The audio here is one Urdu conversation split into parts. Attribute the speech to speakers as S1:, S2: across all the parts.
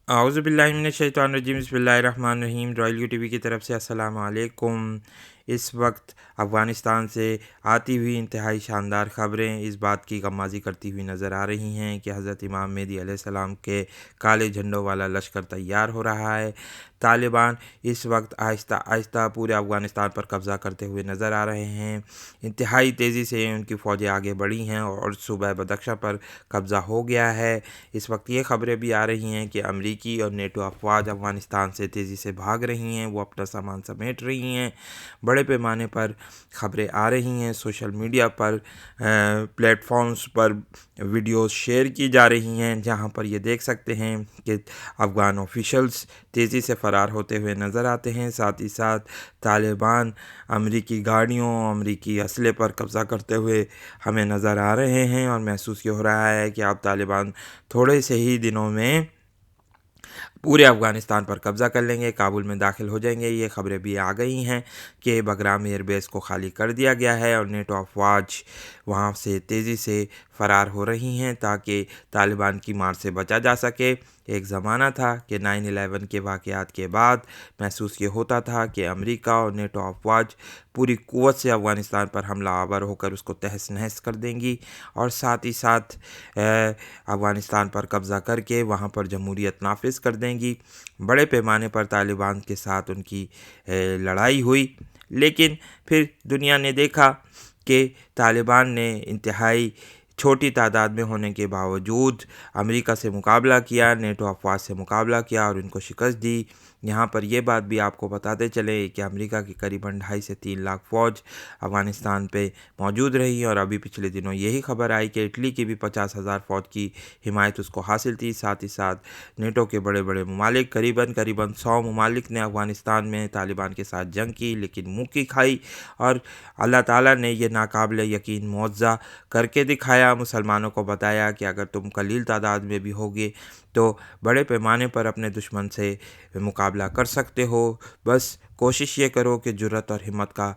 S1: اعوذ باللہ من الشیطان الرجیم، بسم اللہ الرحمن الرحیم۔ رائل یو ٹی وی کی طرف سے السلام علیکم۔ اس وقت افغانستان سے آتی ہوئی انتہائی شاندار خبریں اس بات کی غمازی کرتی ہوئی نظر آ رہی ہیں کہ حضرت امام مہدی علیہ السلام کے کالے جھنڈوں والا لشکر تیار ہو رہا ہے۔ طالبان اس وقت آہستہ آہستہ پورے افغانستان پر قبضہ کرتے ہوئے نظر آ رہے ہیں۔ انتہائی تیزی سے ان کی فوجیں آگے بڑھی ہیں اور صوبہ بدخشاں پر قبضہ ہو گیا ہے۔ اس وقت یہ خبریں بھی آ رہی ہیں کہ امریکی اور نیٹو افواج افغانستان سے تیزی سے بھاگ رہی ہیں، وہ اپنا سامان سمیٹ رہی ہیں۔ بڑے پیمانے پر خبریں آ رہی ہیں، سوشل میڈیا پر پلیٹ فارمز پر ویڈیوز شیئر کی جا رہی ہیں، جہاں پر یہ دیکھ سکتے ہیں کہ افغان آفیشلز تیزی سے فرار ہوتے ہوئے نظر آتے ہیں۔ ساتھ ہی ساتھ طالبان امریکی گاڑیوں، امریکی اسلحے پر قبضہ کرتے ہوئے ہمیں نظر آ رہے ہیں، اور محسوس یہ ہو رہا ہے کہ اب طالبان تھوڑے سے ہی دنوں میں پورے افغانستان پر قبضہ کر لیں گے، کابل میں داخل ہو جائیں گے۔ یہ خبریں بھی آ گئی ہیں کہ بگرام ایئر بیس کو خالی کر دیا گیا ہے اور نیٹو افواج وہاں سے تیزی سے فرار ہو رہی ہیں تاکہ طالبان کی مار سے بچا جا سکے۔ ایک زمانہ تھا کہ 9/11 کے واقعات کے بعد محسوس یہ ہوتا تھا کہ امریکہ اور نیٹو افواج پوری قوت سے افغانستان پر حملہ آور ہو کر اس کو تہس نہس کر دیں گی، اور ساتھ ہی ساتھ افغانستان پر قبضہ کر کے وہاں پر جمہوریت نافذ کر دیں گی۔ بڑے پیمانے پر طالبان کے ساتھ ان کی لڑائی ہوئی، لیکن پھر دنیا نے دیکھا کہ طالبان نے انتہائی چھوٹی تعداد میں ہونے کے باوجود امریکہ سے مقابلہ کیا، نیٹو افواج سے مقابلہ کیا اور ان کو شکست دی۔ یہاں پر یہ بات بھی آپ کو بتاتے چلیں کہ امریکہ کی قریباً 2.5 سے 3 لاکھ فوج افغانستان پہ موجود رہی، اور ابھی پچھلے دنوں یہی خبر آئی کہ اٹلی کی بھی 50,000 فوج کی حمایت اس کو حاصل تھی۔ ساتھ ہی ساتھ نیٹو کے بڑے بڑے ممالک قریباً 100 ممالک نے افغانستان میں طالبان کے ساتھ جنگ کی، لیکن منہ کی کھائی، اور اللہ تعالیٰ نے یہ ناقابل یقین معجزہ کر کے دکھایا۔ مسلمانوں کو بتایا کہ اگر تم قلیل تعداد میں بھی ہوگے تو بڑے پیمانے پر اپنے دشمن سے مقابلہ کر سکتے ہو، بس کوشش یہ کرو کہ جرأت اور ہمت کا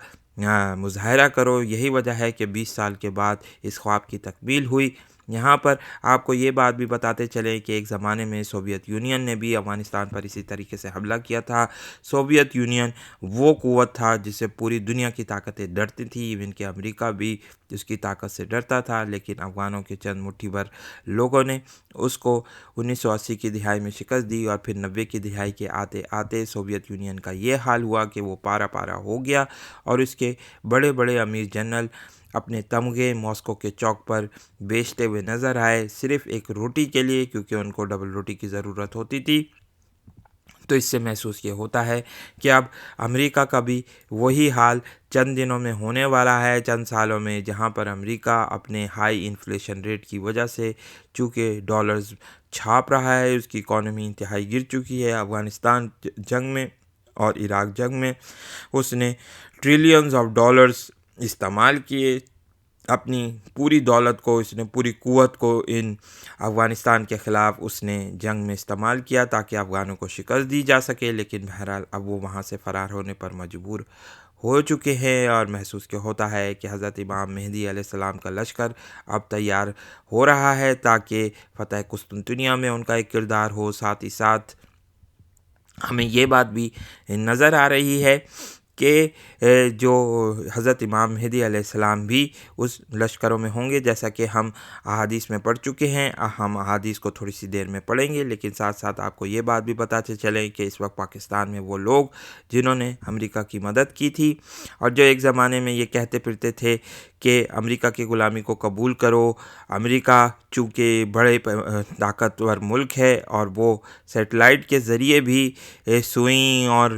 S1: مظاہرہ کرو۔ یہی وجہ ہے کہ 20 سال کے بعد اس خواب کی تکمیل ہوئی۔ یہاں پر آپ کو یہ بات بھی بتاتے چلیں کہ ایک زمانے میں سوویت یونین نے بھی افغانستان پر اسی طریقے سے حملہ کیا تھا۔ سوویت یونین وہ قوت تھا جس سے پوری دنیا کی طاقتیں ڈرتی تھیں، ایون کہ امریکہ بھی اس کی طاقت سے ڈرتا تھا، لیکن افغانوں کے چند مٹھی بھر لوگوں نے اس کو 1980 کی دہائی میں شکست دی، اور پھر 90 کی دہائی کے آتے آتے سوویت یونین کا یہ حال ہوا کہ وہ پارا پارا ہو گیا، اور اس کے بڑے بڑے امیر جنرل اپنے تمغے ماسکو کے چوک پر بیچتے ہوئے نظر آئے، صرف ایک روٹی کے لیے، کیونکہ ان کو ڈبل روٹی کی ضرورت ہوتی تھی۔ تو اس سے محسوس یہ ہوتا ہے کہ اب امریکہ کا بھی وہی حال چند دنوں میں ہونے والا ہے، چند سالوں میں، جہاں پر امریکہ اپنے ہائی انفلیشن ریٹ کی وجہ سے چونکہ ڈالرز چھاپ رہا ہے، اس کی اکانومی انتہائی گر چکی ہے۔ افغانستان جنگ میں اور عراق جنگ میں اس نے ٹریلینز آف ڈالرز استعمال کیے، اپنی پوری دولت کو، اس نے پوری قوت کو ان افغانستان کے خلاف اس نے جنگ میں استعمال کیا تاکہ افغانوں کو شکست دی جا سکے، لیکن بہرحال اب وہ وہاں سے فرار ہونے پر مجبور ہو چکے ہیں، اور محسوس کیا ہوتا ہے کہ حضرت امام مہدی علیہ السلام کا لشکر اب تیار ہو رہا ہے تاکہ فتح قسطنطنیہ میں ان کا ایک کردار ہو۔ ساتھ ہی ساتھ ہمیں یہ بات بھی نظر آ رہی ہے کہ جو حضرت امام مہدی علیہ السلام بھی اس لشکروں میں ہوں گے، جیسا کہ ہم احادیث میں پڑھ چکے ہیں۔ ہم احادیث کو تھوڑی سی دیر میں پڑھیں گے، لیکن ساتھ ساتھ آپ کو یہ بات بھی بتاتے چلیں کہ اس وقت پاکستان میں وہ لوگ جنہوں نے امریکہ کی مدد کی تھی، اور جو ایک زمانے میں یہ کہتے پھرتے تھے کہ امریکہ کی غلامی کو قبول کرو، امریکہ چونکہ بڑے طاقتور ملک ہے اور وہ سیٹلائٹ کے ذریعے بھی سوئیں اور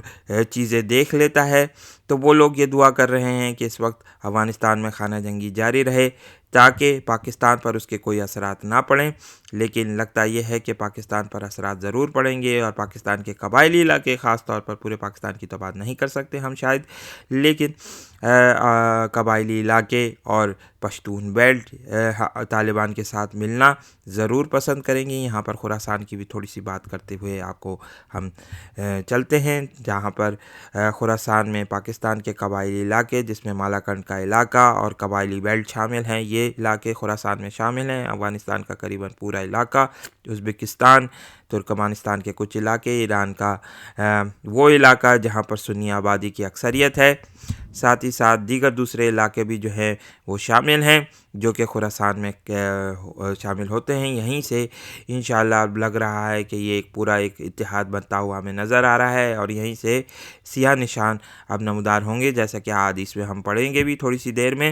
S1: چیزیں دیکھ لیتا ہے، تو وہ لوگ یہ دعا کر رہے ہیں کہ اس وقت افغانستان میں خانہ جنگی جاری رہے تاکہ پاکستان پر اس کے کوئی اثرات نہ پڑیں، لیکن لگتا یہ ہے کہ پاکستان پر اثرات ضرور پڑیں گے، اور پاکستان کے قبائلی علاقے، خاص طور پر پورے پاکستان کی تو بات نہیں کر سکتے ہم شاید، لیکن قبائلی علاقے اور پشتون بیلٹ طالبان کے ساتھ ملنا ضرور پسند کریں گے۔ یہاں پر خراسان کی بھی تھوڑی سی بات کرتے ہوئے آپ کو ہم چلتے ہیں، جہاں پر خراسان میں پاکستان کے قبائلی علاقے، جس میں مالاکنڈ کا علاقہ اور قبائلی بیلٹ شامل ہیں، یہ علاقے خراسان میں شامل ہیں۔ افغانستان کا قریباً پورا علاقہ، ازبکستان، ترکمانستان کے کچھ علاقے، ایران کا وہ علاقہ جہاں پر سنی آبادی کی اکثریت ہے، ساتھ ہی ساتھ دیگر دوسرے علاقے بھی جو ہیں وہ شامل ہیں جو کہ خراسان میں شامل ہوتے ہیں۔ یہیں سے انشاءاللہ اب لگ رہا ہے کہ یہ ایک پورا ایک اتحاد بنتا ہوا ہمیں نظر آ رہا ہے، اور یہیں سے سیاہ نشان اب نمودار ہوں گے، جیسا کہ احادیث میں ہم پڑھیں گے بھی تھوڑی سی دیر میں۔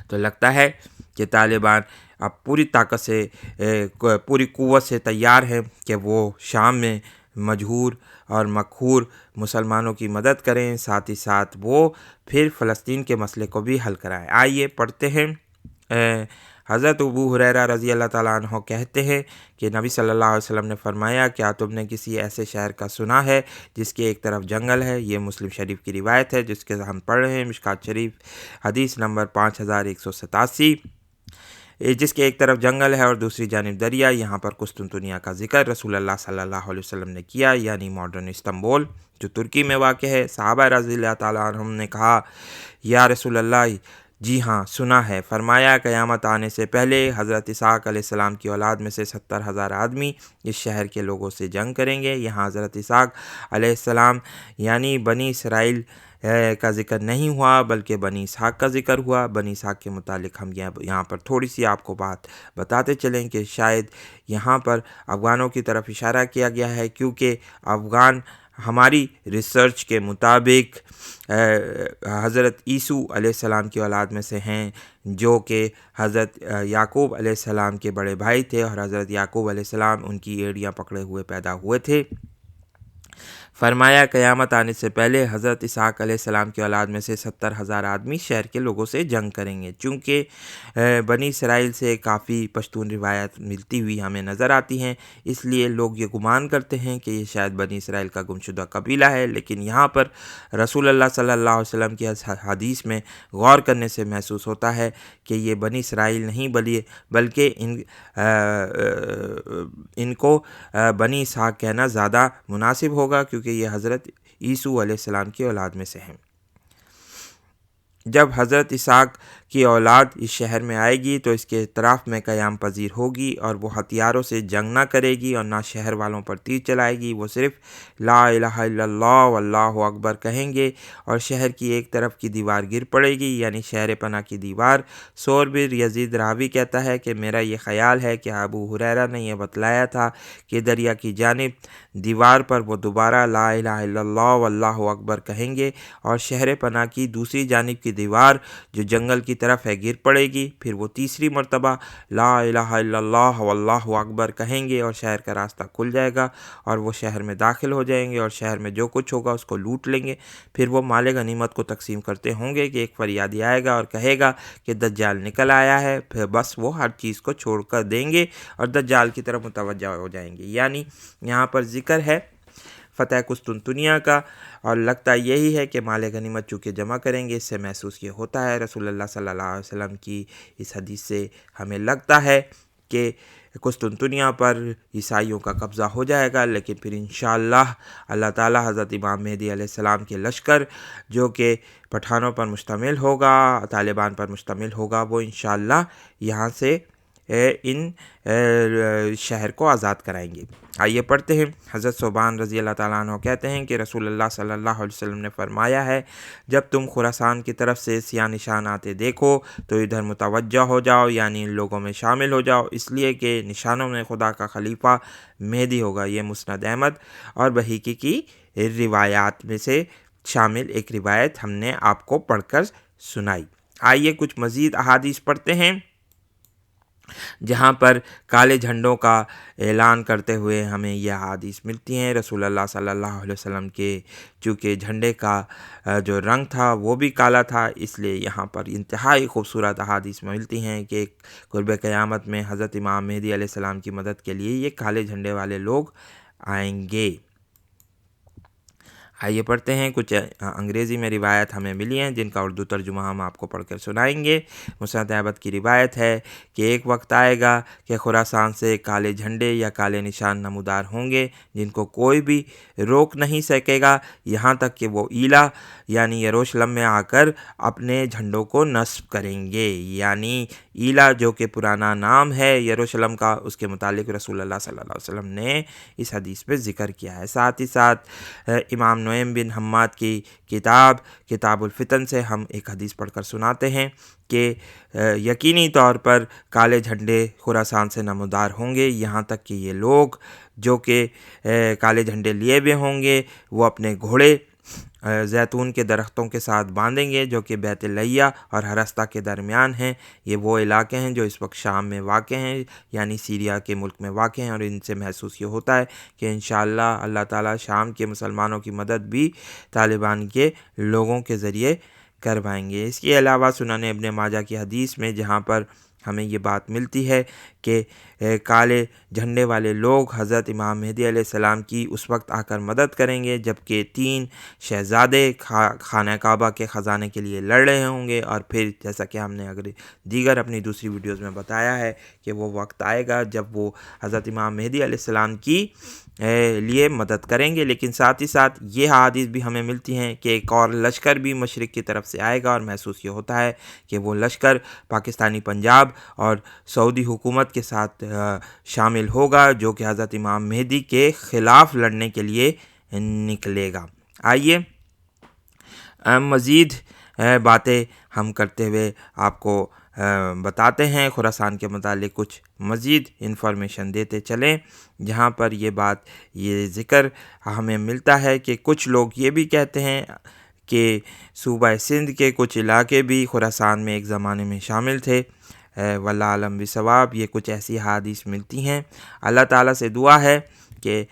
S1: تو لگتا ہے کہ طالبان اب پوری طاقت سے پوری قوت سے تیار ہیں کہ وہ شام میں مجہور اور مقہور مسلمانوں کی مدد کریں، ساتھ ہی ساتھ وہ پھر فلسطین کے مسئلے کو بھی حل کرائیں۔ آئیے پڑھتے ہیں۔ حضرت ابو ہریرہ رضی اللہ تعالیٰ عنہ کہتے ہیں کہ نبی صلی اللہ علیہ وسلم نے فرمایا، کیا تم نے کسی ایسے شہر کا سنا ہے جس کے ایک طرف جنگل ہے؟ یہ مسلم شریف کی روایت ہے جس کے ہم پڑھ رہے ہیں، مشکات شریف حدیث نمبر 5187، جس کے ایک طرف جنگل ہے اور دوسری جانب دریا۔ یہاں پر قسطنطنیہ کا ذکر رسول اللہ صلی اللہ علیہ وسلم نے کیا، یعنی ماڈرن استنبول جو ترکی میں واقع ہے۔ صحابہ رضی اللہ تعالیٰ عنہم نے کہا، یا رسول اللہ، جی ہاں سنا ہے۔ فرمایا، قیامت آنے سے پہلے حضرت اسحاق علیہ السلام کی اولاد میں سے 70,000 آدمی اس شہر کے لوگوں سے جنگ کریں گے۔ یہاں حضرت اسحاق علیہ السلام یعنی بنی اسرائیل کا ذکر نہیں ہوا بلکہ بنی اسحاق کا ذکر ہوا۔ بنی اسحاق کے متعلق ہم یہاں پر تھوڑی سی آپ کو بات بتاتے چلیں کہ شاید یہاں پر افغانوں کی طرف اشارہ کیا گیا ہے، کیونکہ افغان ہماری ریسرچ کے مطابق حضرت عیسیٰ علیہ السلام کی اولاد میں سے ہیں، جو کہ حضرت یعقوب علیہ السلام کے بڑے بھائی تھے، اور حضرت یعقوب علیہ السلام ان کی ایڑیاں پکڑے ہوئے پیدا ہوئے تھے۔ فرمایا، قیامت آنے سے پہلے حضرت اسحاق علیہ السلام کی اولاد میں سے 70,000 آدمی شہر کے لوگوں سے جنگ کریں گے۔ چونکہ بنی اسرائیل سے کافی پشتون روایت ملتی ہوئی ہمیں نظر آتی ہیں، اس لیے لوگ یہ گمان کرتے ہیں کہ یہ شاید بنی اسرائیل کا گمشدہ قبیلہ ہے، لیکن یہاں پر رسول اللہ صلی اللہ علیہ وسلم کی حدیث میں غور کرنے سے محسوس ہوتا ہے کہ یہ بنی اسرائیل نہیں بلکہ ان کو بنی اسحاق کہنا زیادہ مناسب ہوگا، کیونکہ یہ حضرت عیسیٰ علیہ السلام کی اولاد میں سے ہیں۔ جب حضرت اسحاق کی اولاد اس شہر میں آئے گی تو اس کے اطراف میں قیام پذیر ہوگی، اور وہ ہتھیاروں سے جنگ نہ کرے گی اور نہ شہر والوں پر تیر چلائے گی۔ وہ صرف لا الہ الا اللہ واللہ اکبر کہیں گے، اور شہر کی ایک طرف کی دیوار گر پڑے گی، یعنی شہر پناہ کی دیوار۔ سور بن یزید راوی کہتا ہے کہ میرا یہ خیال ہے کہ ابو ہریرہ نے یہ بتلایا تھا کہ دریا کی جانب دیوار پر وہ دوبارہ لا الہ الا اللہ واللہ اکبر کہیں گے، اور شہر پناہ کی دوسری جانب کی دیوار جو جنگل کی طرف ہے گر پڑے گی۔ پھر وہ تیسری مرتبہ لا الہ الا اللہ واللہ اکبر کہیں گے، اور شہر کا راستہ کھل جائے گا، اور وہ شہر میں داخل ہو جائیں گے، اور شہر میں جو کچھ ہوگا اس کو لوٹ لیں گے۔ پھر وہ مال غنیمت کو تقسیم کرتے ہوں گے کہ ایک فریادی آئے گا اور کہے گا کہ دجال نکل آیا ہے، پھر بس وہ ہر چیز کو چھوڑ کر دیں گے اور دجال کی طرف متوجہ ہو جائیں گے۔ یعنی یہاں پر ذکر ہے فتح قسطنطنیہ کا، اور لگتا یہی ہے کہ مال غنیمت چونکہ جمع کریں گے۔ اس سے محسوس یہ ہوتا ہے رسول اللہ صلی اللہ علیہ وسلم کی اس حدیث سے ہمیں لگتا ہے کہ قسطنطنیہ پر عیسائیوں کا قبضہ ہو جائے گا، لیکن پھر انشاءاللہ اللہ تعالی حضرت امام مہدی علیہ السلام کے لشکر جو کہ پٹھانوں پر مشتمل ہوگا، طالبان پر مشتمل ہوگا، وہ انشاءاللہ یہاں سے ان شہر کو آزاد کرائیں گے۔ آئیے پڑھتے ہیں۔ حضرت ثوبان رضی اللہ تعالیٰ عنہ کہتے ہیں کہ رسول اللہ صلی اللہ علیہ وسلم نے فرمایا ہے، جب تم خراسان کی طرف سے سیاہ نشان آتے دیکھو تو ادھر متوجہ ہو جاؤ، یعنی ان لوگوں میں شامل ہو جاؤ، اس لیے کہ نشانوں میں خدا کا خلیفہ مہدی ہوگا۔ یہ مسند احمد اور بہیقی کی روایات میں سے شامل ایک روایت ہم نے آپ کو پڑھ کر سنائی۔ آئیے کچھ مزید احادیث پڑھتے ہیں جہاں پر کالے جھنڈوں کا اعلان کرتے ہوئے ہمیں یہ احادیث ملتی ہیں۔ رسول اللہ صلی اللہ علیہ وسلم کے چونکہ جھنڈے کا جو رنگ تھا وہ بھی کالا تھا، اس لیے یہاں پر انتہائی خوبصورت احادیث ملتی ہیں کہ قرب قیامت میں حضرت امام مہدی علیہ السلام کی مدد کے لیے یہ کالے جھنڈے والے لوگ آئیں گے۔ آئیے پڑھتے ہیں، کچھ انگریزی میں روایت ہمیں ملی ہیں جن کا اردو ترجمہ ہم آپ کو پڑھ کر سنائیں گے۔ مسند احمد کی روایت ہے کہ ایک وقت آئے گا کہ خراسان سے کالے جھنڈے یا کالے نشان نمودار ہوں گے جن کو کوئی بھی روک نہیں سکے گا، یہاں تک کہ وہ ایلا یعنی یروشلم میں آ کر اپنے جھنڈوں کو نصب کریں گے۔ یعنی ایلا جو کہ پرانا نام ہے یروشلم کا، اس کے متعلق رسول اللہ صلی اللہ علیہ وسلم نے اس حدیث پہ ذکر کیا ہے۔ ساتھ ہی ساتھ امام نعیم بن حماد کی کتاب الفتن سے ہم ایک حدیث پڑھ کر سناتے ہیں کہ یقینی طور پر کالے جھنڈے خراسان سے نمودار ہوں گے، یہاں تک کہ یہ لوگ جو کہ کالے جھنڈے لیے ہوئے ہوں گے وہ اپنے گھوڑے زیتون کے درختوں کے ساتھ باندھیں گے جو کہ بیت لحیہ اور ہرستہ کے درمیان ہیں۔ یہ وہ علاقے ہیں جو اس وقت شام میں واقع ہیں، یعنی سیریا کے ملک میں واقع ہیں، اور ان سے محسوس یہ ہوتا ہے کہ انشاءاللہ اللہ تعالیٰ شام کے مسلمانوں کی مدد بھی طالبان کے لوگوں کے ذریعے کروائیں گے۔ اس کے علاوہ سنن ابن ماجہ کی حدیث میں جہاں پر ہمیں یہ بات ملتی ہے کہ کالے جھنڈے والے لوگ حضرت امام مہدی علیہ السلام کی اس وقت آ کر مدد کریں گے جبکہ 3 شہزادے خانہ کعبہ کے خزانے کے لیے لڑ رہے ہوں گے، اور پھر جیسا کہ ہم نے دیگر اپنی دوسری ویڈیوز میں بتایا ہے کہ وہ وقت آئے گا جب وہ حضرت امام مہدی علیہ السلام کی لیے مدد کریں گے۔ لیکن ساتھ ہی ساتھ یہ حدیث بھی ہمیں ملتی ہیں کہ ایک اور لشکر بھی مشرق کی طرف سے آئے گا، اور محسوس یہ ہوتا ہے کہ وہ لشکر پاکستانی پنجاب اور سعودی حکومت کے ساتھ شامل ہوگا جو کہ حضرت امام مہدی کے خلاف لڑنے کے لیے نکلے گا۔ آئیے مزید باتیں ہم کرتے ہوئے آپ کو بتاتے ہیں، خراسان کے متعلق کچھ مزید انفارمیشن دیتے چلیں، جہاں پر یہ ذکر ہمیں ملتا ہے کہ کچھ لوگ یہ بھی کہتے ہیں کہ صوبہ سندھ کے کچھ علاقے بھی خراسان میں ایک زمانے میں شامل تھے۔ واللہ عالم بالصواب، یہ کچھ ایسی حدیث ملتی ہیں۔ اللہ تعالیٰ سے دعا ہے کہ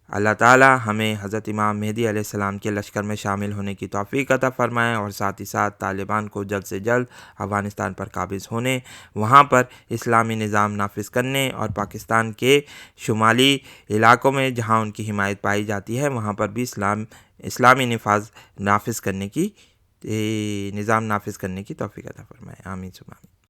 S1: اللہ تعالیٰ ہمیں حضرت امام مہدی علیہ السلام کے لشکر میں شامل ہونے کی توفیق عطا فرمائے، اور ساتھ ہی ساتھ طالبان کو جلد سے جلد افغانستان پر قابض ہونے، وہاں پر اسلامی نظام نافذ کرنے، اور پاکستان کے شمالی علاقوں میں جہاں ان کی حمایت پائی جاتی ہے وہاں پر بھی اسلامی نظام نافذ کرنے کی توفیق عطا فرمائے۔ آمین ثم آمین۔